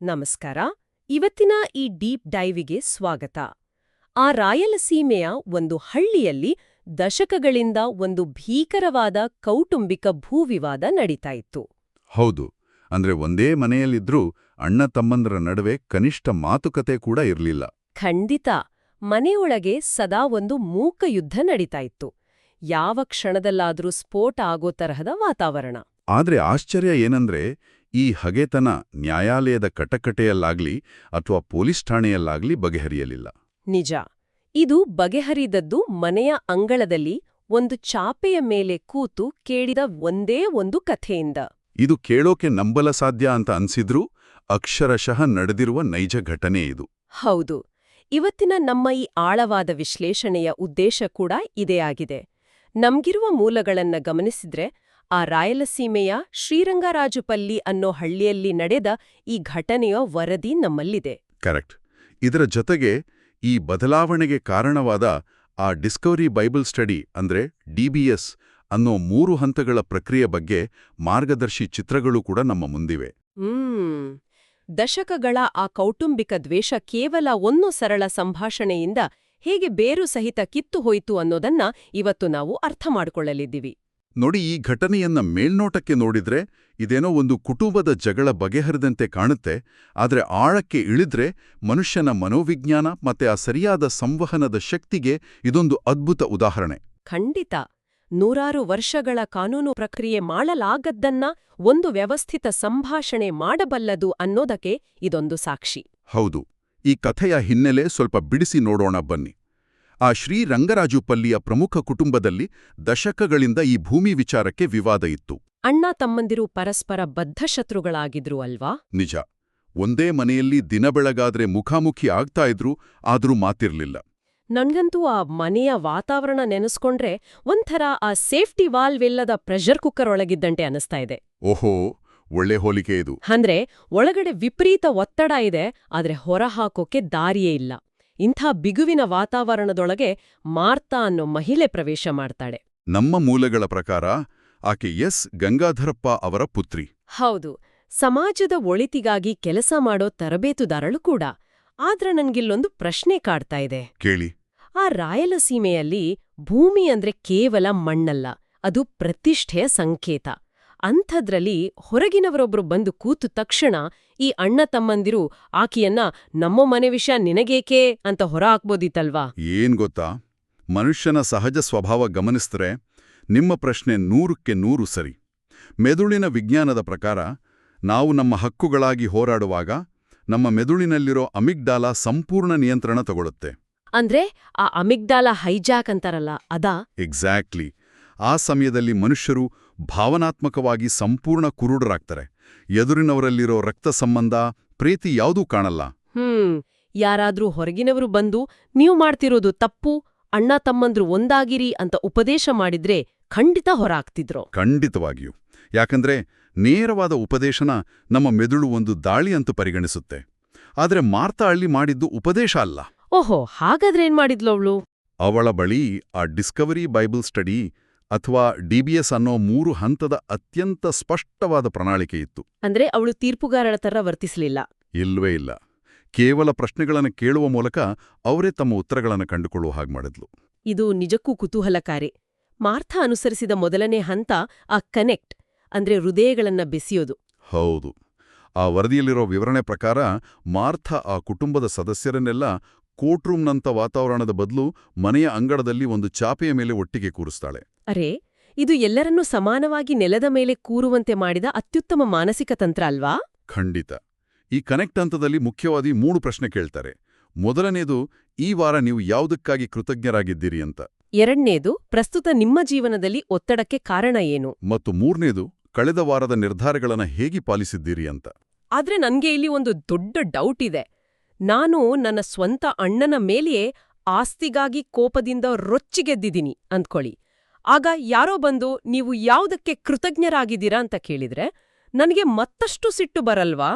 ನಮಸ್ಕಾರ. ಇವತ್ತಿನ ಈ ಡೀಪ್ ಡೈವಿಗೆ ಸ್ವಾಗತ. ಆ ರಾಯಲಸೀಮೆಯ ಒಂದು ಹಳ್ಳಿಯಲ್ಲಿ ದಶಕಗಳಿಂದ ಒಂದು ಭೀಕರವಾದ ಕೌಟುಂಬಿಕ ಭೂವಿವಾದ ನಡೀತಾ ಇತ್ತು. ಹೌದು. ಅಂದ್ರೆ ಒಂದೇ ಮನೆಯಲ್ಲಿದ್ರೂ ಅಣ್ಣ ತಮ್ಮಂದರ ನಡುವೆ ಕನಿಷ್ಠ ಮಾತುಕತೆ ಕೂಡ ಇರ್ಲಿಲ್ಲ. ಖಂಡಿತ. ಮನೆಯೊಳಗೆ ಸದಾ ಒಂದು ಮೂಕ ಯುದ್ಧ ನಡೀತಾ ಇತ್ತು. ಯಾವ ಕ್ಷಣದಲ್ಲಾದ್ರೂ ಸ್ಫೋಟ ಆಗೋ ತರಹದ ವಾತಾವರಣ. ಆದ್ರೆ ಆಶ್ಚರ್ಯ ಏನಂದ್ರೆ ಈ ಹಗೆತನ ನ್ಯಾಯಾಲಯದ ಕಟಕಟೆಯಲ್ಲಾಗ್ಲಿ ಅಥವಾ ಪೊಲೀಸ್ ಠಾಣೆಯಲ್ಲಾಗ್ಲಿ ಬಗೆಹರಿಯಲಿಲ್ಲ. ನಿಜ. ಇದು ಬಗೆಹರಿದದ್ದು ಮನೆಯ ಅಂಗಳದಲ್ಲಿ ಒಂದು ಚಾಪೆಯ ಮೇಲೆ ಕೂತು ಕೇಳಿದ ಒಂದೇ ಒಂದು ಕಥೆಯಿಂದ. ಇದು ಕೇಳೋಕೆ ನಂಬಲ ಸಾಧ್ಯ ಅಂತ ಅನ್ಸಿದ್ರೂ ಅಕ್ಷರಶಃ ನಡೆದಿರುವ ನೈಜ ಘಟನೆ ಇದು. ಹೌದು. ಇವತ್ತಿನ ನಮ್ಮ ಈ ಆಳವಾದ ವಿಶ್ಲೇಷಣೆಯ ಉದ್ದೇಶ ಕೂಡ ಇದೇ ಆಗಿದೆ. ನಮ್ಗಿರುವ ಮೂಲಗಳನ್ನ ಗಮನಿಸಿದ್ರೆ ಆ ರಾಯಲಸೀಮೆಯ ಶ್ರೀರಂಗರಾಜುಪಲ್ಲಿ ಅನ್ನೋ ಹಳ್ಳಿಯಲ್ಲಿ ನಡೆದ ಈ ಘಟನೆಯ ವರದಿ ನಮ್ಮಲ್ಲಿದೆ. ಕರೆಕ್ಟ್. ಇದರ ಜೊತೆಗೆ ಈ ಬದಲಾವಣೆಗೆ ಕಾರಣವಾದ ಆ ಡಿಸ್ಕವರಿ ಬೈಬಲ್ ಸ್ಟಡಿ ಅಂದ್ರೆ ಡಿಬಿಎಸ್ ಅನ್ನೋ 3 ಹಂತಗಳ ಪ್ರಕ್ರಿಯೆ ಬಗ್ಗೆ ಮಾರ್ಗದರ್ಶಿ ಚಿತ್ರಗಳು ಕೂಡ ನಮ್ಮ ಮುಂದಿವೆ. ದಶಕಗಳ ಆ ಕೌಟುಂಬಿಕ ದ್ವೇಷ ಕೇವಲ ಒಂದು ಸರಳ ಸಂಭಾಷಣೆಯಿಂದ ಹೇಗೆ ಬೇರು ಸಹಿತ ಕಿತ್ತು ಹೋಯಿತು ಅನ್ನೋದನ್ನ ಇವತ್ತು ನಾವು ಅರ್ಥ ಮಾಡಿಕೊಳ್ಳಲಿದ್ದೀವಿ. ನೋಡಿ, ಈ ಘಟನೆಯನ್ನ ಮೇಲ್ನೋಟಕ್ಕೆ ನೋಡಿದ್ರೆ ಇದೇನೋ ಒಂದು ಕುಟುಂಬದ ಜಗಳ ಬಗೆಹರಿದಂತೆ ಕಾಣುತ್ತೆ. ಆದ್ರೆ ಆಳಕ್ಕೆ ಇಳಿದ್ರೆ ಮನುಷ್ಯನ ಮನೋವಿಜ್ಞಾನ ಮತ್ತೆ ಆ ಸರಿಯಾದ ಸಂವಹನದ ಶಕ್ತಿಗೆ ಇದೊಂದು ಅದ್ಭುತ ಉದಾಹರಣೆ. ಖಂಡಿತ. ನೂರಾರು ವರ್ಷಗಳ ಕಾನೂನು ಪ್ರಕ್ರಿಯೆ ಮಾಡಲಾಗದ್ದನ್ನ ಒಂದು ವ್ಯವಸ್ಥಿತ ಸಂಭಾಷಣೆ ಮಾಡಬಲ್ಲದು ಅನ್ನೋದಕ್ಕೆ ಇದೊಂದು ಸಾಕ್ಷಿ. ಹೌದು. ಈ ಕಥೆಯ ಹಿನ್ನೆಲೆ ಸ್ವಲ್ಪ ಬಿಡಿಸಿ ನೋಡೋಣ ಬನ್ನಿ. ಆ ಶ್ರೀರಂಗರಾಜುಪಲ್ಲಿಯ ಪ್ರಮುಖ ಕುಟುಂಬದಲ್ಲಿ ದಶಕಗಳಿಂದ ಈ ಭೂಮಿ ವಿಚಾರಕ್ಕೆ ವಿವಾದ ಇತ್ತು. ಅಣ್ಣ ತಮ್ಮಂದಿರು ಪರಸ್ಪರ ಬದ್ಧ ಶತ್ರುಗಳಾಗಿದ್ರು ಅಲ್ವಾ? ನಿಜ. ಒಂದೇ ಮನೆಯಲ್ಲಿ ದಿನಬೆಳಗಾದ್ರೆ ಮುಖಾಮುಖಿ ಆಗ್ತಾ ಇದ್ರು, ಆದ್ರೂ ಮಾತಿರ್ಲಿಲ್ಲ. ನನ್ಗಂತೂ ಆ ಮನೆಯ ವಾತಾವರಣ ನೆನೆಸ್ಕೊಂಡ್ರೆ ಒಂಥರ ಆ ಸೇಫ್ಟಿ ವಾಲ್ವ್ ಇಲ್ಲದ ಪ್ರೆಷರ್ ಕುಕ್ಕರ್ ಒಳಗಿದ್ದಂತೆ ಅನಿಸ್ತಾ ಇದೆ. ಓಹೋ, ಒಳ್ಳೆ ಹೋಲಿಕೆ ಇದು. ಅಂದ್ರೆ ಒಳಗಡೆ ವಿಪರೀತ ಒತ್ತಡ ಇದೆ, ಆದ್ರೆ ಹೊರಹಾಕೋಕೆ ದಾರಿಯೇ ಇಲ್ಲ. ಇಂಥ ಬಿಗುವಿನ ವಾತಾವರಣದೊಳಗೆ ಮಾರ್ತಾ ಅನ್ನೋ ಮಹಿಳೆ ಪ್ರವೇಶ ಮಾಡ್ತಾಳೆ. ನಮ್ಮ ಮೂಲಗಳ ಪ್ರಕಾರ ಆಕೆ ಎಸ್ ಗಂಗಾಧರಪ್ಪ ಅವರ ಪುತ್ರಿ. ಹೌದು. ಸಮಾಜದ ಒಳಿತಿಗಾಗಿ ಕೆಲಸ ಮಾಡೋ ತರಬೇತುದಾರಳು ಕೂಡ. ಆದ್ರೆ ನನ್ಗಿಲ್ಲೊಂದು ಪ್ರಶ್ನೆ ಕಾಡ್ತಾ ಇದೆ. ಕೇಳಿ. ಆ ರಾಯಲಸೀಮೆಯಲ್ಲಿ ಭೂಮಿ ಅಂದ್ರೆ ಕೇವಲ ಮಣ್ಣಲ್ಲ, ಅದು ಪ್ರತಿಷ್ಠೆಯ ಸಂಕೇತ. ಅಂಥದ್ರಲ್ಲಿ ಹೊರಗಿನವರೊಬ್ರು ಬಂದು ಕೂತು ತಕ್ಷಣ ಈ ಅಣ್ಣ ತಮ್ಮಂದಿರು ಆಕೆಯನ್ನ ನಮ್ಮ ಮನೆ ವಿಷಯ ನಿನಗೇಕೆ ಅಂತ ಹೊರ ಹಾಕ್ಬೋದಿತ್ತಲ್ವಾ? ಏನ್ ಗೊತ್ತಾ, ಮನುಷ್ಯನ ಸಹಜ ಸ್ವಭಾವ ಗಮನಿಸಿದ್ರೆ ನಿಮ್ಮ ಪ್ರಶ್ನೆ 100ಕ್ಕೆ 100 ಸರಿ. ಮೆದುಳಿನ ವಿಜ್ಞಾನದ ಪ್ರಕಾರ ನಾವು ನಮ್ಮ ಹಕ್ಕುಗಳಾಗಿ ಹೋರಾಡುವಾಗ ನಮ್ಮ ಮೆದುಳಿನಲ್ಲಿರೋ ಅಮಿಗ್ಡಾಲಾ ಸಂಪೂರ್ಣ ನಿಯಂತ್ರಣ ತಗೊಳುತ್ತೆ. ಅಂದ್ರೆ ಆ ಅಮಿಗ್ಡಾಲಾ ಹೈಜಾಕ್ ಅಂತಾರಲ್ಲ, ಅದಾ? ಎಕ್ಸಾಕ್ಟ್ಲಿ. ಆ ಸಮಯದಲ್ಲಿ ಮನುಷ್ಯರು ಭಾವನಾತ್ಮಕವಾಗಿ ಸಂಪೂರ್ಣ ಕುರುಡರಾಗ್ತಾರೆ. ಎದುರಿನವರಲ್ಲಿರೋ ರಕ್ತ ಸಂಬಂಧ, ಪ್ರೀತಿ ಯಾವುದೂ ಕಾಣಲ್ಲ. ಯಾರಾದ್ರೂ ಹೊರಗಿನವರು ಬಂದು ನೀವು ಮಾಡ್ತಿರೋದು ತಪ್ಪು, ಅಣ್ಣ ತಮ್ಮಂದ್ರು ಒಂದಾಗಿರಿ ಅಂತ ಉಪದೇಶ ಮಾಡಿದ್ರೆ ಖಂಡಿತ ಹೊರಾಗ್ತಿದ್ರು. ಖಂಡಿತವಾಗಿಯೂ. ಯಾಕಂದ್ರೆ ನೇರವಾದ ಉಪದೇಶನ ನಮ್ಮ ಮೆದುಳು ಒಂದು ದಾಳಿ ಅಂತ ಪರಿಗಣಿಸುತ್ತೆ. ಆದ್ರೆ ಮಾರ್ತಾ ಅಳ್ಳಿ ಮಾಡಿದ್ದು ಉಪದೇಶ ಅಲ್ಲ. ಓಹೋ, ಹಾಗಾದ್ರೆ ಏನ್ ಮಾಡಿದ್ಲು ಅವಳು? ಅವಳ ಬಳಿ ಆ ಡಿಸ್ಕವರಿ ಬೈಬಲ್ ಸ್ಟಡಿ ಅಥವಾ ಡಿಬಿಎಸ್ ಅನ್ನೋ 3 ಹಂತದ ಅತ್ಯಂತ ಸ್ಪಷ್ಟವಾದ ಪ್ರಣಾಳಿಕೆ ಇತ್ತು. ಅಂದ್ರೆ ಅವಳು ತೀರ್ಪುಗಾರಳ ತರ ವರ್ತಿಸಲಿಲ್ಲ. ಇಲ್ವೇ ಇಲ್ಲ. ಕೇವಲ ಪ್ರಶ್ನೆಗಳನ್ನು ಕೇಳುವ ಮೂಲಕ ಅವರೇ ತಮ್ಮ ಉತ್ತರಗಳನ್ನು ಕಂಡುಕೊಳ್ಳುವ ಹಾಗೆ ಮಾಡಿದ್ಲು. ಇದು ನಿಜಕ್ಕೂ ಕುತೂಹಲಕಾರಿ. ಮಾರ್ಥಾ ಅನುಸರಿಸಿದ ಮೊದಲನೇ ಹಂತ ಆ ಕನೆಕ್ಟ್, ಅಂದ್ರೆ ಹೃದಯಗಳನ್ನ ಬೆಸೆಯೋದು. ಹೌದು. ಆ ವರದಿಯಲ್ಲಿರೋ ವಿವರಣೆ ಪ್ರಕಾರ ಮಾರ್ಥಾ ಆ ಕುಟುಂಬದ ಸದಸ್ಯರನ್ನೆಲ್ಲ ಕೋರ್ಟ್ರೂಮ್ನಂಥ ವಾತಾವರಣದ ಬದಲು ಮನೆಯ ಅಂಗಳದಲ್ಲಿ ಒಂದು ಚಾಪೆಯ ಮೇಲೆ ಒಟ್ಟಿಗೆ ಕೂರಿಸ್ತಾಳೆ. ಅರೆ, ಇದು ಎಲ್ಲರನ್ನೂ ಸಮಾನವಾಗಿ ನೆಲದ ಮೇಲೆ ಕೂರುವಂತೆ ಮಾಡಿದ ಅತ್ಯುತ್ತಮ ಮಾನಸಿಕ ತಂತ್ರ ಅಲ್ವಾ? ಖಂಡಿತ. ಈ ಕನೆಕ್ಟ್ ಹಂತದಲ್ಲಿ ಮುಖ್ಯವಾಗಿ 3 ಪ್ರಶ್ನೆ ಕೇಳ್ತಾರೆ. ಮೊದಲನೇದು, ಈ ವಾರ ನೀವು ಯಾವುದಕ್ಕಾಗಿ ಕೃತಜ್ಞರಾಗಿದ್ದೀರಿ ಅಂತ. ಎರಡನೇದು, ಪ್ರಸ್ತುತ ನಿಮ್ಮ ಜೀವನದಲ್ಲಿ ಒತ್ತಡಕ್ಕೆ ಕಾರಣ ಏನು? ಮತ್ತು 3ನೇದು, ಕಳೆದ ವಾರದ ನಿರ್ಧಾರಗಳನ್ನ ಹೇಗೆ ಪಾಲಿಸಿದ್ದೀರಿ ಅಂತ. ಆದ್ರೆ ನನ್ಗೆ ಇಲ್ಲಿ ಒಂದು ದೊಡ್ಡ ಡೌಟ್ ಇದೆ. ನಾನು ನನ್ನ ಸ್ವಂತ ಅಣ್ಣನ ಮೇಲೆಯೇ ಆಸ್ತಿಗಾಗಿ ಕೋಪದಿಂದ ರೊಚ್ಚಿಗೆದ್ದಿದ್ದೀನಿ ಅಂದ್ಕೊಳ್ಳಿ. ಆಗ ಯಾರೋ ಬಂದು ನೀವು ಯಾವುದಕ್ಕೆ ಕೃತಜ್ಞರಾಗಿದ್ದೀರಾ ಅಂತ ಕೇಳಿದ್ರೆ ನನಗೆ ಮತ್ತಷ್ಟು ಸಿಟ್ಟು ಬರಲ್ವಾ?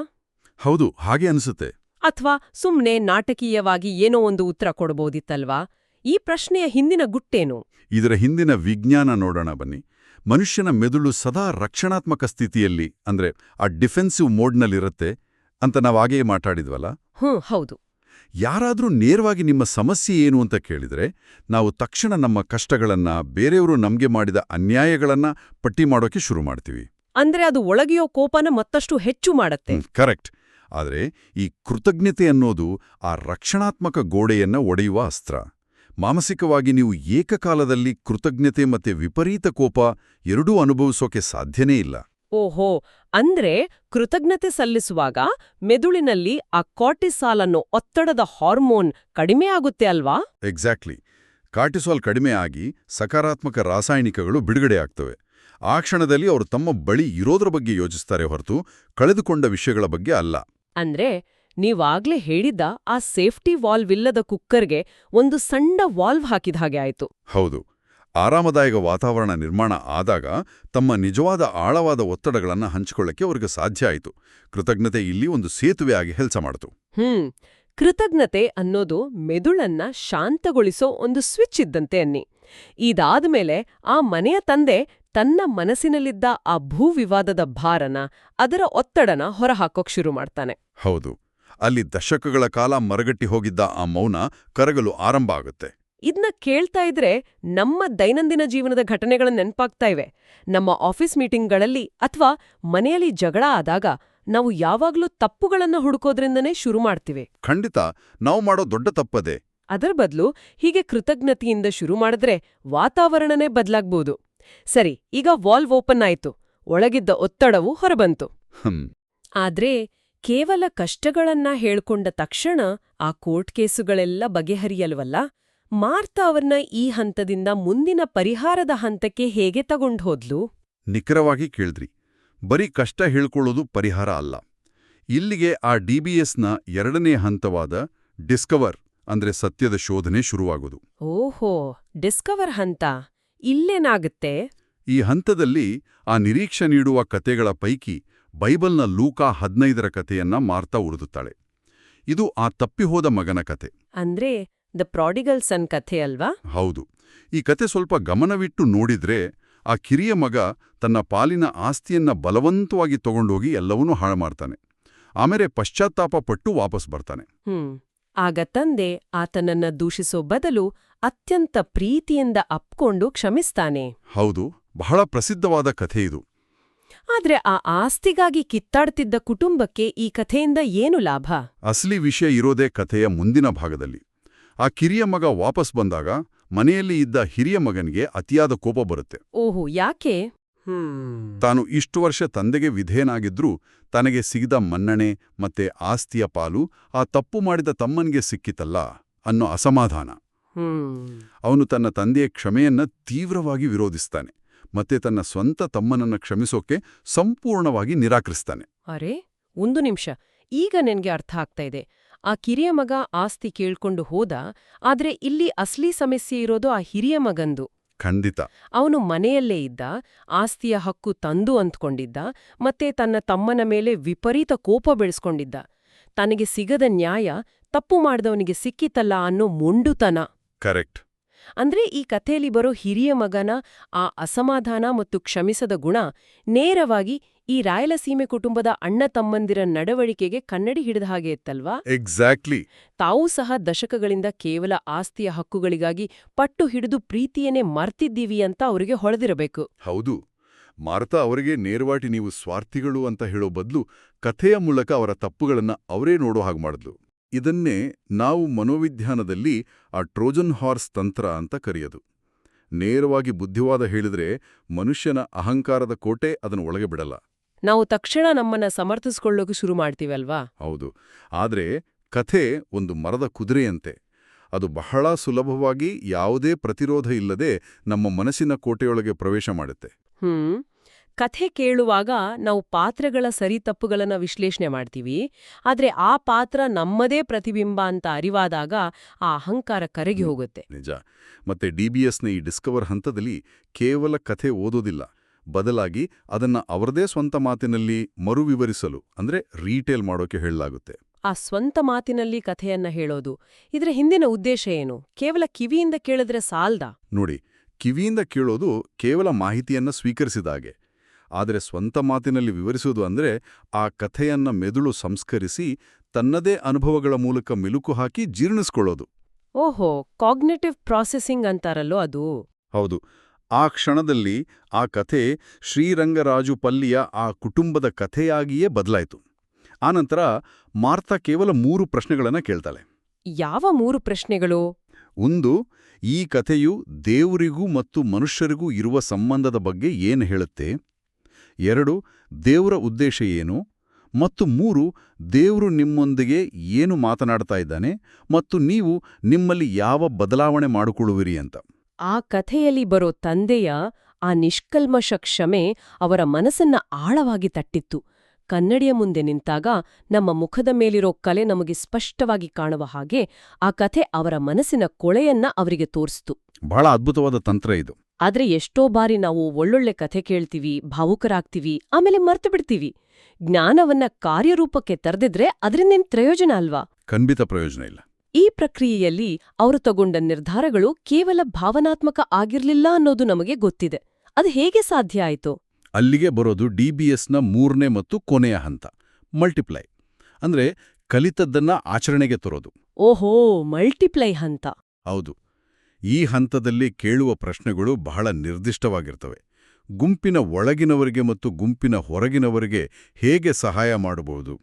ಹೌದು, ಹಾಗೆ ಅನಿಸುತ್ತೆ. ಅಥವಾ ಸುಮ್ನೆ ನಾಟಕೀಯವಾಗಿ ಏನೋ ಒಂದು ಉತ್ತರ ಕೊಡ್ಬೋದಿತ್ತಲ್ವಾ? ಈ ಪ್ರಶ್ನೆಯ ಹಿಂದಿನ ಗುಟ್ಟೇನು? ಇದರ ಹಿಂದಿನ ವಿಜ್ಞಾನ ನೋಡೋಣ ಬನ್ನಿ. ಮನುಷ್ಯನ ಮೆದುಳು ಸದಾ ರಕ್ಷಣಾತ್ಮಕ ಸ್ಥಿತಿಯಲ್ಲಿ, ಅಂದ್ರೆ ಆ ಡಿಫೆನ್ಸಿವ್ ಮೋಡ್ನಲ್ಲಿರುತ್ತೆ. ಅಂತ ನಾವಾಗೇ ಮಾತಾಡಿದ್ವಲ್ಲ, ಹೌದು. ಯಾರಾದ್ರೂ ನೇರವಾಗಿ ನಿಮ್ಮ ಸಮಸ್ಯೆ ಏನು ಅಂತ ಕೇಳಿದ್ರೆ ನಾವು ತಕ್ಷಣ ನಮ್ಮ ಕಷ್ಟಗಳನ್ನ, ಬೇರೆಯವರು ನಮ್ಗೆ ಮಾಡಿದ ಅನ್ಯಾಯಗಳನ್ನ ಪಟ್ಟಿ ಮಾಡೋಕೆ ಶುರು ಮಾಡ್ತೀವಿ. ಅಂದ್ರೆ ಅದು ಒಳಗೆಯೋ ಕೋಪನ ಮತ್ತಷ್ಟು ಹೆಚ್ಚು ಮಾಡತ್ತೆ. ಕರೆಕ್ಟ್. ಆದರೆ ಈ ಕೃತಜ್ಞತೆ ಅನ್ನೋದು ಆ ರಕ್ಷಣಾತ್ಮಕ ಗೋಡೆಯನ್ನ ಒಡೆಯುವ ಅಸ್ತ್ರ. ಮಾನಸಿಕವಾಗಿ ನೀವು ಏಕಕಾಲದಲ್ಲಿ ಕೃತಜ್ಞತೆ ಮತ್ತೆ ವಿಪರೀತ ಕೋಪ ಎರಡೂ ಅನುಭವಿಸೋಕೆ ಸಾಧ್ಯನೇ ಇಲ್ಲ. ಓಹೋ, ಅಂದ್ರೆ ಕೃತಜ್ಞತೆ ಸಲ್ಲಿಸುವಾಗ ಮೆದುಳಿನಲ್ಲಿ ಆ ಕಾರ್ಟಿಸಾಲ್ ಅನ್ನೋ ಒತ್ತಡದ ಹಾರ್ಮೋನ್ ಕಡಿಮೆ ಆಗುತ್ತೆ ಅಲ್ವಾ? ಎಕ್ಸಾಕ್ಟ್ಲಿ. ಕಾರ್ಟಿಸಾಲ್ ಕಡಿಮೆ ಆಗಿ ಸಕಾರಾತ್ಮಕ ರಾಸಾಯನಿಕಗಳು ಬಿಡುಗಡೆ ಆಗ್ತವೆ. ಆ ಕ್ಷಣದಲ್ಲಿ ಅವರು ತಮ್ಮ ಬಳಿ ಇರೋದ್ರ ಬಗ್ಗೆ ಯೋಚಿಸ್ತಾರೆ ಹೊರತು ಕಳೆದುಕೊಂಡ ವಿಷಯಗಳ ಬಗ್ಗೆ ಅಲ್ಲ. ಅಂದ್ರೆ ನೀವಾಗ್ಲೇ ಹೇಳಿದ್ದ ಆ ಸೇಫ್ಟಿ ವಾಲ್ವ್ ಇಲ್ಲದ ಕುಕ್ಕರ್ಗೆ ಒಂದು ಸಣ್ಣ ವಾಲ್ವ್ ಹಾಕಿದ ಹಾಗೆ ಆಯ್ತು. ಹೌದು. ಆರಾಮದಾಯಕ ವಾತಾವರಣ ನಿರ್ಮಾಣ ಆದಾಗ ತಮ್ಮ ನಿಜವಾದ ಆಳವಾದ ಒತ್ತಡಗಳನ್ನು ಹಂಚಿಕೊಳ್ಳಕ್ಕೆ ಅವ್ರಿಗೆ ಸಾಧ್ಯ ಆಯಿತು. ಕೃತಜ್ಞತೆ ಇಲ್ಲಿ ಒಂದು ಸೇತುವೆ ಆಗಿ ಕೆಲಸ ಮಾಡಿತು. ಕೃತಜ್ಞತೆ ಅನ್ನೋದು ಮೆದುಳನ್ನ ಶಾಂತಗೊಳಿಸೋ ಒಂದು ಸ್ವಿಚ್ ಇದ್ದಂತೆ ಅನ್ನಿ. ಇದಾದ್ಮೇಲೆ ಆ ಮನೆಯ ತಂದೆ ತನ್ನ ಮನಸ್ಸಿನಲ್ಲಿದ್ದ ಆ ಭೂವಿವಾದದ ಭಾರನ, ಅದರ ಒತ್ತಡನ ಹೊರಹಾಕೋಕ್ ಶುರು ಮಾಡ್ತಾನೆ. ಹೌದು. ಅಲ್ಲಿ ದಶಕಗಳ ಕಾಲ ಮರಗಟ್ಟಿ ಹೋಗಿದ್ದ ಆ ಮೌನ ಕರಗಲು ಆರಂಭ ಆಗುತ್ತೆ. ಇದನ್ನ ಕೇಳ್ತಾ ಇದ್ರೆ ನಮ್ಮ ದೈನಂದಿನ ಜೀವನದ ಘಟನೆಗಳ ನೆನ್ಪಾಗ್ತಾ ಇವೆ. ನಮ್ಮ ಆಫೀಸ್ ಮೀಟಿಂಗ್ಗಳಲ್ಲಿ ಅಥವಾ ಮನೆಯಲ್ಲಿ ಜಗಳ ಆದಾಗ ನಾವು ಯಾವಾಗ್ಲೂ ತಪ್ಪುಗಳನ್ನ ಹುಡುಕೋದ್ರಿಂದನೇ ಶುರು ಮಾಡ್ತೀವಿ. ಖಂಡಿತ ನಾವು ಮಾಡೋ ದೊಡ್ಡ ತಪ್ಪದೆ. ಅದರ ಬದಲು ಹೀಗೆ ಕೃತಜ್ಞತೆಯಿಂದ ಶುರು ಮಾಡಿದ್ರೆ ವಾತಾವರಣನೇ ಬದಲಾಗ್ಬೋದು. ಸರಿ, ಈಗ ವಾಲ್ವ್ ಓಪನ್ ಆಯ್ತು, ಒಳಗಿದ್ದ ಒತ್ತಡವು ಹೊರಬಂತು. ಆದ್ರೆ ಕೇವಲ ಕಷ್ಟಗಳನ್ನ ಹೇಳ್ಕೊಂಡ ತಕ್ಷಣ ಆ ಕೋರ್ಟ್ ಕೇಸುಗಳೆಲ್ಲ ಬಗೆಹರಿಯಲ್ವಲ್ಲ. ಮಾರ್ತಾ ಅವ್ರನ್ನ ಈ ಹಂತದಿಂದ ಮುಂದಿನ ಪರಿಹಾರದ ಹಂತಕ್ಕೆ ಹೇಗೆ ತಗೊಂಡ್ಹೋದ್ಲು? ನಿಖರವಾಗಿ ಕೇಳಿದ್ರಿ. ಬರೀ ಕಷ್ಟ ಹೇಳ್ಕೊಳ್ಳೋದು ಪರಿಹಾರ ಅಲ್ಲ. ಇಲ್ಲಿಗೆ ಆ DBSನ ಎರಡನೇ ಹಂತವಾದ ಡಿಸ್ಕವರ್ ಅಂದ್ರೆ ಸತ್ಯದ ಶೋಧನೆ ಶುರುವಾಗೋದು. ಓಹೋ, ಡಿಸ್ಕವರ್ ಹಂತ ಇಲ್ಲೇನಾಗುತ್ತೆ? ಈ ಹಂತದಲ್ಲಿ ಆ ನಿರೀಕ್ಷೆ ನೀಡುವ ಕತೆಗಳ ಪೈಕಿ ಬೈಬಲ್ನ ಲೂಕಾ 15ರ ಕಥೆಯನ್ನ ಮಾರ್ತಾ ಉಳಿದುತ್ತಾಳೆ. ಇದು ಆ ತಪ್ಪಿಹೋದ ಮಗನ ಕತೆ. ಅಂದ್ರೆ ದ ಪ್ರಾಡಿಗಲ್ ಸನ್ ಕಥೆ ಅಲ್ವಾ? ಹೌದು. ಈ ಕತೆ ಸ್ವಲ್ಪ ಗಮನವಿಟ್ಟು ನೋಡಿದ್ರೆ ಆ ಕಿರಿಯ ಮಗ ತನ್ನ ಪಾಲಿನ ಆಸ್ತಿಯನ್ನ ಬಲವಂತವಾಗಿ ತಗೊಂಡೋಗಿ ಎಲ್ಲವನ್ನೂ ಹಾಳು ಮಾಡ್ತಾನೆ. ಆಮೇಲೆ ಪಶ್ಚಾತ್ತಾಪ ಪಟ್ಟು ವಾಪಸ್ ಬರ್ತಾನೆ. ಆಗ ತಂದೆ ಆತನನ್ನ ದೂಷಿಸೋ ಬದಲು ಅತ್ಯಂತ ಪ್ರೀತಿಯಿಂದ ಅಪ್ಕೊಂಡು ಕ್ಷಮಿಸ್ತಾನೆ. ಹೌದು, ಬಹಳ ಪ್ರಸಿದ್ಧವಾದ ಕಥೆ ಇದು. ಆದ್ರೆ ಆ ಆಸ್ತಿಗಾಗಿ ಕಿತ್ತಾಡ್ತಿದ್ದ ಕುಟುಂಬಕ್ಕೆ ಈ ಕಥೆಯಿಂದ ಏನು ಲಾಭ? ಅಸಲಿ ವಿಷಯ ಇರೋದೇ ಕಥೆಯ ಮುಂದಿನ ಭಾಗದಲ್ಲಿ. ಆ ಕಿರಿಯ ಮಗ ವಾಪಸ್ ಬಂದಾಗ ಮನೆಯಲ್ಲಿ ಇದ್ದ ಹಿರಿಯ ಮಗನಿಗೆ ಅತಿಯಾದ ಕೋಪ ಬರುತ್ತೆ. ಓಹೋ, ಯಾಕೆ? ತಾನು ಇಷ್ಟು ವರ್ಷ ತಂದೆಗೆ ವಿಧೇಯನಾಗಿದ್ರೂ ತನಗೆ ಸಿಗಿದ ಮನ್ನಣೆ ಮತ್ತೆ ಆಸ್ತಿಯ ಪಾಲು ಆ ತಪ್ಪು ಮಾಡಿದ ತಮ್ಮನಿಗೆ ಸಿಕ್ಕಿತಲ್ಲ ಅನ್ನೋ ಅಸಮಾಧಾನ. ಅವನು ತನ್ನ ತಂದೆಯ ಕ್ಷಮೆಯನ್ನ ತೀವ್ರವಾಗಿ ವಿರೋಧಿಸ್ತಾನೆ ಮತ್ತೆ ತನ್ನ ಸ್ವಂತ ತಮ್ಮನನ್ನ ಕ್ಷಮಿಸೋಕೆ ಸಂಪೂರ್ಣವಾಗಿ ನಿರಾಕರಿಸ್ತಾನೆ. ಅರೆ, ಒಂದು ನಿಮಿಷ, ಈಗ ನೆನ್ಗೆ ಅರ್ಥ ಆಗ್ತಾ ಇದೆ. ಆ ಕಿರಿಯ ಮಗ ಆಸ್ತಿ ಕೇಳ್ಕೊಂಡು ಹೋದ, ಆದ್ರೆ ಇಲ್ಲಿ ಅಸಲಿ ಸಮಸ್ಯೆ ಇರೋದು ಆ ಹಿರಿಯ ಮಗಂದು. ಖಂಡಿತ. ಅವನು ಮನೆಯಲ್ಲೇ ಇದ್ದ, ಆಸ್ತಿಯ ಹಕ್ಕು ತಂದು ಅಂದ್ಕೊಂಡಿದ್ದ, ಮತ್ತೆ ತನ್ನ ತಮ್ಮನ ಮೇಲೆ ವಿಪರೀತ ಕೋಪ ಬೆಳೆಸ್ಕೊಂಡಿದ್ದ. ತನಗೆ ಸಿಗದ ನ್ಯಾಯ ತಪ್ಪು ಮಾಡಿದವನಿಗೆ ಸಿಕ್ಕಿತಲ್ಲ ಅನ್ನೋ ಮೊಂಡುತನ. ಕರೆಕ್ಟ್. ಅಂದ್ರೆ ಈ ಕಥೆಯಲ್ಲಿ ಬರೋ ಹಿರಿಯ ಮಗನ ಆ ಅಸಮಾಧಾನ ಮತ್ತು ಕ್ಷಮಿಸದ ಗುಣ ನೇರವಾಗಿ ಈ ರಾಯಲಸೀಮೆ ಕುಟುಂಬದ ಅಣ್ಣ ತಮ್ಮಂದಿರ ನಡವಳಿಕೆಗೆ ಕನ್ನಡಿ ಹಿಡಿದ ಹಾಗೆ ಇತ್ತಲ್ವಾ? ಎಕ್ಸಾಕ್ಟ್ಲಿ. ತಾವೂ ಸಹ ದಶಕಗಳಿಂದ ಕೇವಲ ಆಸ್ತಿಯ ಹಕ್ಕುಗಳಿಗಾಗಿ ಪಟ್ಟು ಹಿಡಿದು ಪ್ರೀತಿಯನ್ನೇ ಮರ್ತಿದ್ದೀವಿ ಅಂತ ಅವರಿಗೆ ಹೊಳೆದಿರಬೇಕು. ಹೌದು. ಮಾರ್ತಾ ಅವರಿಗೆ ನೇರವಾಗಿ ನೀವು ಸ್ವಾರ್ಥಿಗಳು ಅಂತ ಹೇಳೋ ಬದಲು ಕಥೆಯ ಮೂಲಕ ಅವರ ತಪ್ಪುಗಳನ್ನ ಅವರೇ ನೋಡೋ ಹಾಗೆ ಮಾಡಿದ್ಲು. ಇದನ್ನೇ ನಾವು ಮನೋವಿಜ್ಞಾನದಲ್ಲಿ ಆ ಟ್ರೋಜನ್ ಹಾರ್ಸ್ ತಂತ್ರ ಅಂತ ಕರೆಯೋದು. ನೇರವಾಗಿ ಬುದ್ಧಿವಾದ ಹೇಳಿದ್ರೆ ಮನುಷ್ಯನ ಅಹಂಕಾರದ ಕೋಟೆ ಅದನ್ನು ಒಳಗೆ ಬಿಡಲ್ಲ. ನಾವು ತಕ್ಷಣ ನಮ್ಮನ್ನ ಸಮರ್ಥಿಸ್ಕೊಳ್ಳೋಕೆ ಶುರು ಮಾಡ್ತೀವಲ್ವಾ? ಹೌದು. ಆದ್ರೆ ಕಥೆ ಒಂದು ಮರದ ಕುದುರೆಯಂತೆ. ಅದು ಬಹಳ ಸುಲಭವಾಗಿ ಯಾವುದೇ ಪ್ರತಿರೋಧ ಇಲ್ಲದೆ ನಮ್ಮ ಮನಸ್ಸಿನ ಕೋಟೆಯೊಳಗೆ ಪ್ರವೇಶ ಮಾಡುತ್ತೆ. ಕಥೆ ಕೇಳುವಾಗ ನಾವು ಪಾತ್ರಗಳ ಸರಿತಪ್ಪುಗಳನ್ನ ವಿಶ್ಲೇಷಣೆ ಮಾಡ್ತೀವಿ. ಆದ್ರೆ ಆ ಪಾತ್ರ ನಮ್ಮದೇ ಪ್ರತಿಬಿಂಬ ಅಂತ ಅರಿವಾದಾಗ ಆ ಅಹಂಕಾರ ಕರಗಿ ಹೋಗುತ್ತೆ. ನಿಜ. ಮತ್ತೆ DBSನ ಈ ಡಿಸ್ಕವರ್ ಹಂತದಲ್ಲಿ ಕೇವಲ ಕಥೆ ಓದೋದಿಲ್ಲ, ಬದಲಾಗಿ ಅದನ್ನ ಅವರದೇ ಸ್ವಂತ ಮಾತಿನಲ್ಲಿ ಮರುವಿವರಿಸಲು ಅಂದ್ರೆ ರೀಟೇಲ್ ಮಾಡೋಕೆ ಹೇಳಲಾಗುತ್ತೆ. ಆ ಸ್ವಂತ ಮಾತಿನಲ್ಲಿ ಕಥೆಯನ್ನ ಹೇಳೋದು, ಇದ್ರ ಹಿಂದಿನ ಉದ್ದೇಶ ಏನು? ಕೇವಲ ಕಿವಿಯಿಂದ ಕೇಳಿದ್ರೆ ಸಾಲ್ದಾ? ನೋಡಿ, ಕಿವಿಯಿಂದ ಕೇಳೋದು ಕೇವಲ ಮಾಹಿತಿಯನ್ನ ಸ್ವೀಕರಿಸಿದಾಗೆ. ಆದರೆ ಸ್ವಂತ ಮಾತಿನಲ್ಲಿ ವಿವರಿಸುವುದು ಅಂದ್ರೆ ಆ ಕಥೆಯನ್ನ ಮೆದುಳು ಸಂಸ್ಕರಿಸಿ ತನ್ನದೇ ಅನುಭವಗಳ ಮೂಲಕ ಮಿಲುಕು ಹಾಕಿ ಜೀರ್ಣಿಸ್ಕೊಳ್ಳೋದು. ಓಹೋ, ಕಾಗ್ನಿಟಿವ್ ಪ್ರಾಸೆಸಿಂಗ್ ಅಂತಾರಲ್ಲೋ ಅದು. ಹೌದು. ಆ ಕ್ಷಣದಲ್ಲಿ ಆ ಕಥೆ ಶ್ರೀರಂಗರಾಜು ಪಲ್ಲಿಯ ಆ ಕುಟುಂಬದ ಕಥೆಯಾಗಿಯೇ ಬದಲಾಯಿತು. ಆನಂತರ ಮಾರ್ತಾ ಕೇವಲ 3 ಪ್ರಶ್ನೆಗಳನ್ನ ಕೇಳ್ತಾಳೆ. ಯಾವ 3 ಪ್ರಶ್ನೆಗಳು? 1, ಈ ಕಥೆಯು ದೇವರಿಗೂ ಮತ್ತು ಮನುಷ್ಯರಿಗೂ ಇರುವ ಸಂಬಂಧದ ಬಗ್ಗೆ ಏನು ಹೇಳುತ್ತೆ? 2, ದೇವರ ಉದ್ದೇಶ ಏನು? ಮತ್ತು 3, ದೇವರು ನಿಮ್ಮೊಂದಿಗೆ ಏನು ಮಾತನಾಡ್ತಾ ಇದ್ದಾನೆ ಮತ್ತು ನೀವು ನಿಮ್ಮಲ್ಲಿ ಯಾವ ಬದಲಾವಣೆ ಮಾಡಿಕೊಳ್ಳುವಿರಿ ಅಂತ. ಆ ಕಥೆಯಲ್ಲಿ ಬರೋ ತಂದೆಯ ಆ ನಿಷ್ಕಲ್ಮಶ ಕ್ಷಮೆ ಅವರ ಮನಸ್ಸನ್ನ ಆಳವಾಗಿ ತಟ್ಟಿತ್ತು. ಕನ್ನಡಿಯ ಮುಂದೆ ನಿಂತಾಗ ನಮ್ಮ ಮುಖದ ಮೇಲಿರೋ ಕಲೆ ನಮಗೆ ಸ್ಪಷ್ಟವಾಗಿ ಕಾಣುವ ಹಾಗೆ ಆ ಕಥೆ ಅವರ ಮನಸ್ಸಿನ ಕೊಳೆಯನ್ನ ಅವರಿಗೆ ತೋರಿಸ್ತು. ಬಹಳ ಅದ್ಭುತವಾದ ತಂತ್ರ ಇದು. ಆದ್ರೆ ಎಷ್ಟೋ ಬಾರಿ ನಾವು ಒಳ್ಳೊಳ್ಳೆ ಕಥೆ ಕೇಳ್ತೀವಿ, ಭಾವುಕರಾಗ್ತೀವಿ, ಆಮೇಲೆ ಮರ್ತು ಬಿಡ್ತೀವಿ. ಜ್ಞಾನವನ್ನ ಕಾರ್ಯರೂಪಕ್ಕೆ ತರದಿದ್ರೆ ಅದರಿಂದೇನ್ ಪ್ರಯೋಜನ ಅಲ್ವಾ? ಖಂಡಿತ ಪ್ರಯೋಜನ ಇಲ್ಲ. ಈ ಪ್ರಕ್ರಿಯೆಯಲ್ಲಿ ಅವರು ತಗೊಂಡ ನಿರ್ಧಾರಗಳು ಕೇವಲ ಭಾವನಾತ್ಮಕ ಆಗಿರ್ಲಿಲ್ಲ ಅನ್ನೋದು ನಮಗೆ ಗೊತ್ತಿದೆ. ಅದು ಹೇಗೆ ಸಾಧ್ಯ ಆಯ್ತು? ಅಲ್ಲಿಗೆ ಬರೋದು DBSನ 3ನೇ ಮತ್ತು ಕೊನೆಯ ಹಂತ, ಮಲ್ಟಿಪ್ಲೈ. ಅಂದ್ರೆ ಕಲಿತದ್ದನ್ನ ಆಚರಣೆಗೆ ತರೋದು. ಓಹೋ, ಮಲ್ಟಿಪ್ಲೈ ಹಂತ. ಹೌದು. ಈ ಹಂತದಲ್ಲಿ ಕೇಳುವ ಪ್ರಶ್ನೆಗಳು ಬಹಳ ನಿರ್ದಿಷ್ಟವಾಗಿರ್ತವೆ. ಗುಂಪಿನ ಒಳಗಿನವರಿಗೆ ಮತ್ತು ಗುಂಪಿನ ಹೊರಗಿನವರಿಗೆ ಹೇಗೆ ಸಹಾಯ ಮಾಡಬಹುದು?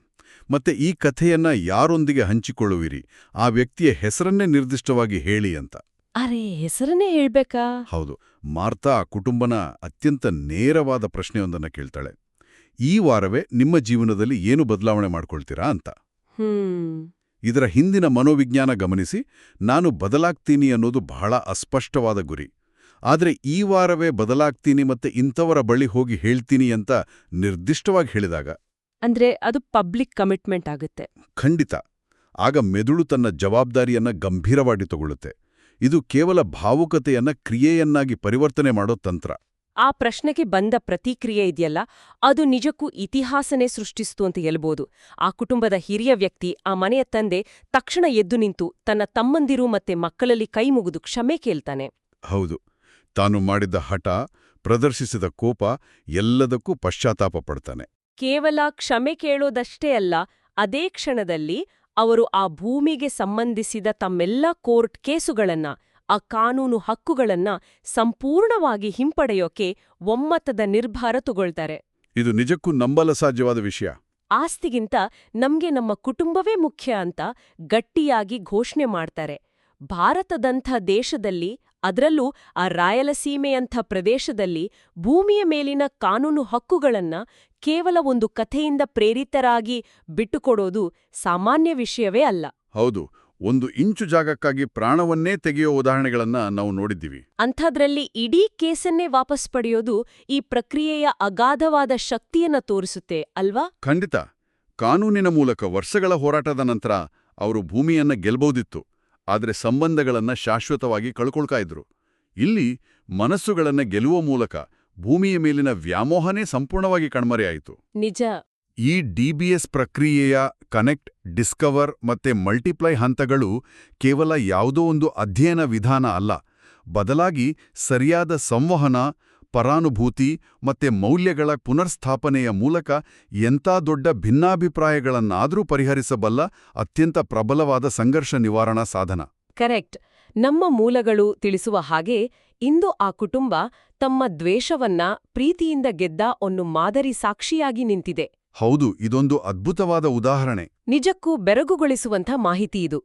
ಮತ್ತೆ ಈ ಕಥೆಯನ್ನ ಯಾರೊಂದಿಗೆ ಹಂಚಿಕೊಳ್ಳುವಿರಿ? ಆ ವ್ಯಕ್ತಿಯ ಹೆಸರನ್ನೇ ನಿರ್ದಿಷ್ಟವಾಗಿ ಹೇಳಿ ಅಂತ. ಅರೆ, ಹೆಸರನ್ನೇ ಹೇಳ್ಬೇಕಾ? ಹೌದು. ಮಾರ್ತಾ ಆ ಕುಟುಂಬನ ಅತ್ಯಂತ ನೇರವಾದ ಪ್ರಶ್ನೆಯೊಂದನ್ನ ಕೇಳ್ತಾಳೆ. ಈ ವಾರವೇ ನಿಮ್ಮ ಜೀವನದಲ್ಲಿ ಏನು ಬದಲಾವಣೆ ಮಾಡ್ಕೊಳ್ತೀರಾ ಅಂತ. ಇದರ ಹಿಂದಿನ ಮನೋವಿಜ್ಞಾನ ಗಮನಿಸಿ. ನಾನು ಬದಲಾಗ್ತೀನಿ ಅನ್ನೋದು ಬಹಳ ಅಸ್ಪಷ್ಟವಾದ ಗುರಿ. ಆದ್ರೆ ಈ ವಾರವೇ ಬದಲಾಗ್ತೀನಿ ಮತ್ತೆ ಇಂಥವರ ಬಳಿ ಹೋಗಿ ಹೇಳ್ತೀನಿ ಅಂತ ನಿರ್ದಿಷ್ಟವಾಗಿ ಹೇಳಿದಾಗ, ಅಂದ್ರೆ ಅದು ಪಬ್ಲಿಕ್ ಕಮಿಟ್ಮೆಂಟ್ ಆಗುತ್ತೆ. ಖಂಡಿತ. ಆಗ ಮೆದುಳು ತನ್ನ ಜವಾಬ್ದಾರಿಯನ್ನ ಗಂಭೀರವಾಗಿ ತಗೊಳ್ಳುತ್ತೆ. ಇದು ಕೇವಲ ಭಾವುಕತೆಯನ್ನ ಕ್ರಿಯೆಯನ್ನಾಗಿ ಪರಿವರ್ತನೆ ಮಾಡೋ ತಂತ್ರ. ಆ ಪ್ರಶ್ನೆಗೆ ಬಂದ ಪ್ರತಿಕ್ರಿಯೆ ಇದೆಯಲ್ಲ, ಅದು ನಿಜಕ್ಕೂ ಇತಿಹಾಸನೇ ಸೃಷ್ಟಿಸ್ತು ಅಂತ ಹೇಳ್ಬೋದು. ಆ ಕುಟುಂಬದ ಹಿರಿಯ ವ್ಯಕ್ತಿ, ಆ ಮನೆಯ ತಂದೆ, ತಕ್ಷಣ ಎದ್ದು ನಿಂತು ತನ್ನ ತಮ್ಮಂದಿರು ಮತ್ತೆ ಮಕ್ಕಳಲ್ಲಿ ಕೈ ಮುಗಿದು ಕ್ಷಮೆ ಕೇಳ್ತಾನೆ. ಹೌದು. ತಾನು ಮಾಡಿದ್ದ ಹಠ, ಪ್ರದರ್ಶಿಸಿದ ಕೋಪ ಎಲ್ಲದಕ್ಕೂ ಪಶ್ಚಾತ್ತಾಪ ಪಡ್ತಾನೆ. ಕೇವಲ ಕ್ಷಮೆ ಕೇಳೋದಷ್ಟೇ ಅಲ್ಲ, ಅದೇ ಕ್ಷಣದಲ್ಲಿ ಅವರು ಆ ಭೂಮಿಗೆ ಸಂಬಂಧಿಸಿದ ತಮ್ಮೆಲ್ಲ ಕೋರ್ಟ್ ಕೇಸುಗಳನ್ನ, ಆ ಕಾನೂನು ಹಕ್ಕುಗಳನ್ನ ಸಂಪೂರ್ಣವಾಗಿ ಹಿಂಪಡೆಯೋಕೆ ಒಮ್ಮತದ ನಿರ್ಧಾರ ತಗೊಳ್ತಾರೆ. ಇದು ನಿಜಕ್ಕೂ ನಂಬಲಸಾಧ್ಯವಾದ ವಿಷಯ. ಆಸ್ತಿಗಿಂತ ನಮ್ಗೆ ನಮ್ಮ ಕುಟುಂಬವೇ ಮುಖ್ಯ ಅಂತ ಗಟ್ಟಿಯಾಗಿ ಘೋಷಣೆ ಮಾಡ್ತಾರೆ. ಭಾರತದಂಥ ದೇಶದಲ್ಲಿ, ಅದರಲ್ಲೂ ಆ ರಾಯಲಸೀಮೆಯಂಥ ಪ್ರದೇಶದಲ್ಲಿ ಭೂಮಿಯ ಮೇಲಿನ ಕಾನೂನು ಹಕ್ಕುಗಳನ್ನ ಕೇವಲ ಒಂದು ಕಥೆಯಿಂದ ಪ್ರೇರಿತರಾಗಿ ಬಿಟ್ಟುಕೊಡೋದು ಸಾಮಾನ್ಯ ವಿಷಯವೇ ಅಲ್ಲ. ಹೌದು. 1 ಇಂಚು ಜಾಗಕ್ಕಾಗಿ ಪ್ರಾಣವನ್ನೇ ತೆಗೆಯೋ ಉದಾಹರಣೆಗಳನ್ನ ನಾವು ನೋಡಿದ್ದೀವಿ. ಅಂಥದ್ರಲ್ಲಿ ಇಡೀ ಕೇಸನ್ನೇ ವಾಪಸ್ ಪಡೆಯೋದು ಈ ಪ್ರಕ್ರಿಯೆಯ ಅಗಾಧವಾದ ಶಕ್ತಿಯನ್ನ ತೋರಿಸುತ್ತೆ ಅಲ್ವಾ? ಖಂಡಿತ. ಕಾನೂನಿನ ಮೂಲಕ ವರ್ಷಗಳ ಹೋರಾಟದ ನಂತರ ಅವರು ಭೂಮಿಯನ್ನ ಗೆಲ್ಬಹುದಿತ್ತು. ಆದರೆ ಸಂಬಂಧಗಳನ್ನ ಶಾಶ್ವತವಾಗಿ ಕಳ್ಕೊಳ್ತಾ ಇದ್ರು. ಇಲ್ಲಿ ಮನಸ್ಸುಗಳನ್ನ ಗೆಲ್ಲುವ ಮೂಲಕ ಭೂಮಿಯ ಮೇಲಿನ ವ್ಯಾಮೋಹನೇ ಸಂಪೂರ್ಣವಾಗಿ ಕಣ್ಮರೆಯಾಯಿತು. ನಿಜ. ಈ DBS ಪ್ರಕ್ರಿಯೆಯ ಕನೆಕ್ಟ್, ಡಿಸ್ಕವರ್ ಮತ್ತೆ ಮಲ್ಟಿಪ್ಲೈ ಹಂತಗಳು ಕೇವಲ ಯಾವುದೋ ಒಂದು ಅಧ್ಯಯನ ವಿಧಾನ ಅಲ್ಲ. ಬದಲಾಗಿ ಸರಿಯಾದ ಸಂವಹನ, ಪರಾನುಭೂತಿ ಮತ್ತೆ ಮೌಲ್ಯಗಳ ಪುನರ್ಸ್ಥಾಪನೆಯ ಮೂಲಕ ಎಂಥ ದೊಡ್ಡ ಭಿನ್ನಾಭಿಪ್ರಾಯಗಳನ್ನಾದರೂ ಪರಿಹರಿಸಬಲ್ಲ ಅತ್ಯಂತ ಪ್ರಬಲವಾದ ಸಂಘರ್ಷ ನಿವಾರಣಾ ಸಾಧನ. ಕರೆಕ್ಟ್. ನಮ್ಮ ಮೂಲಗಳು ತಿಳಿಸುವ ಹಾಗೆ ಇಂದು ಆ ಕುಟುಂಬ ತಮ್ಮ ದ್ವೇಷವನ್ನ ಪ್ರೀತಿಯಿಂದ ಗೆದ್ದ ಒಂದು ಮಾದರಿ ಸಾಕ್ಷಿಯಾಗಿ ನಿಂತಿದೆ. ಹೌದು. ಇದೊಂದು ಅದ್ಭುತವಾದ ಉದಾಹರಣೆ. ನಿಜಕ್ಕೂ ಬೆರಗುಗೊಳಿಸುವಂಥ ಮಾಹಿತಿ ಇದು.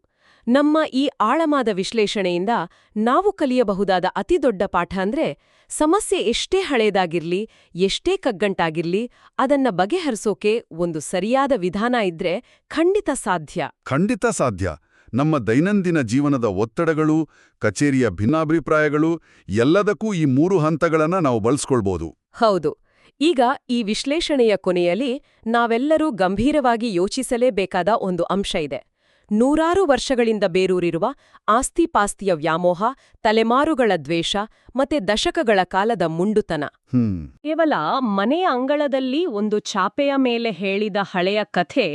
ನಮ್ಮ ಈ ಆಳವಾದ ವಿಶ್ಲೇಷಣೆಯಿಂದ ನಾವು ಕಲಿಯಬಹುದಾದ ಅತಿದೊಡ್ಡ ಪಾಠ ಅಂದ್ರೆ, ಸಮಸ್ಯೆ ಎಷ್ಟೇ ಹಳೇದಾಗಿರ್ಲಿ, ಎಷ್ಟೇ ಕಗ್ಗಂಟಾಗಿರ್ಲಿ, ಅದನ್ನ ಬಗೆಹರಿಸೋಕೆ ಒಂದು ಸರಿಯಾದ ವಿಧಾನ ಇದ್ರೆ ಖಂಡಿತ ಸಾಧ್ಯ. ಖಂಡಿತ ಸಾಧ್ಯ. ನಮ್ಮ ದೈನಂದಿನ ಜೀವನದ ಒತ್ತಡಗಳು, ಕಚೇರಿಯ ಭಿನ್ನಾಭಿಪ್ರಾಯಗಳು ಎಲ್ಲದಕ್ಕೂ ಈ 3 ಹಂತಗಳನ್ನ ನಾವು ಬಳಸ್ಕೊಳ್ಬೋದು. ಹೌದು. ಈಗ ಈ ವಿಶ್ಲೇಷಣೆಯ ಕೊನೆಯಲ್ಲಿ ನಾವೆಲ್ಲರೂ ಗಂಭೀರವಾಗಿ ಯೋಚಿಸಲೇಬೇಕಾದ ಒಂದು ಅಂಶ ಇದೆ. ನೂರಾರು ವರ್ಷಗಳಿಂದ ಬೇರೂರಿರುವ ಆಸ್ತಿಪಾಸ್ತಿಯ ವ್ಯಾಮೋಹ, ತಲೆಮಾರುಗಳ ದ್ವೇಷ ಮತ್ತೆ ದಶಕಗಳ ಕಾಲದ ಮುಂಡುತನ. ಕೇವಲ ಮನೆಯ ಅಂಗಳದಲ್ಲಿ ಒಂದು ಚಾಪೆಯ ಮೇಲೆ ಹೇಳಿದ ಹಳೆಯ ಕಥೆ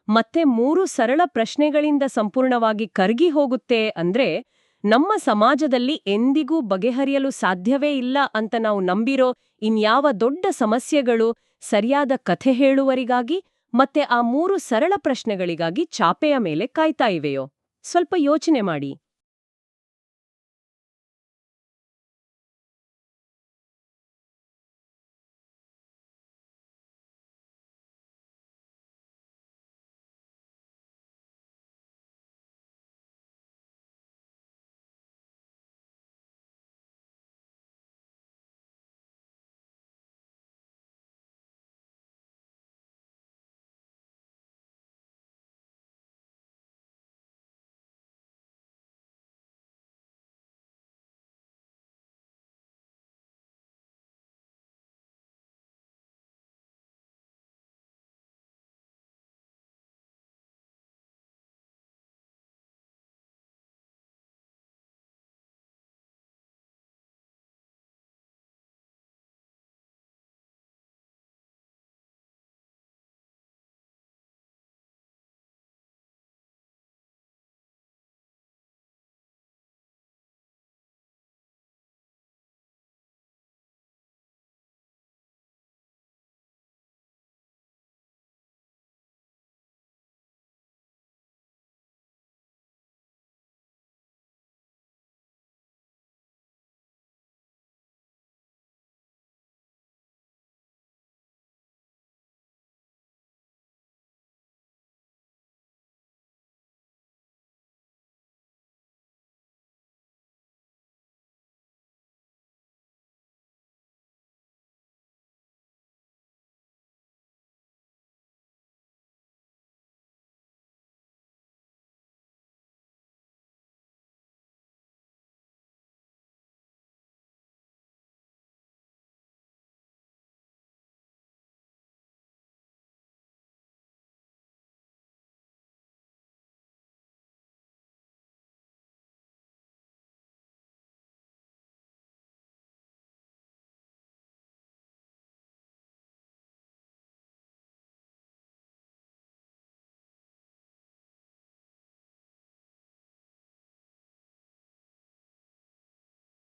ಮತ್ತೆ 3 ಸರಳ ಪ್ರಶ್ನೆಗಳಿಂದ ಸಂಪೂರ್ಣವಾಗಿ ಕರಗಿ ಹೋಗುತ್ತೆ ಅಂದ್ರೆ ನಮ್ಮ ಸಮಾಜದಲ್ಲಿ ಎಂದಿಗೂ ಬಗೆಹರಿಯಲು ಸಾಧ್ಯವೇ ಇಲ್ಲ ಅಂತ ನಾವು ನಂಬಿರೋ ಇನ್ಯಾವ ದೊಡ್ಡ ಸಮಸ್ಯೆಗಳು ಸರಿಯಾದ ಕಥೆ ಹೇಳುವರಿಗಾಗಿ ಮತ್ತೆ ಆ 3 ಸರಳ ಪ್ರಶ್ನೆಗಳಿಗಾಗಿ ಚಾಪೆಯ ಮೇಲೆ ಕಾಯ್ತಾ ಇವೆಯೋ? ಸ್ವಲ್ಪ ಯೋಚನೆ ಮಾಡಿ.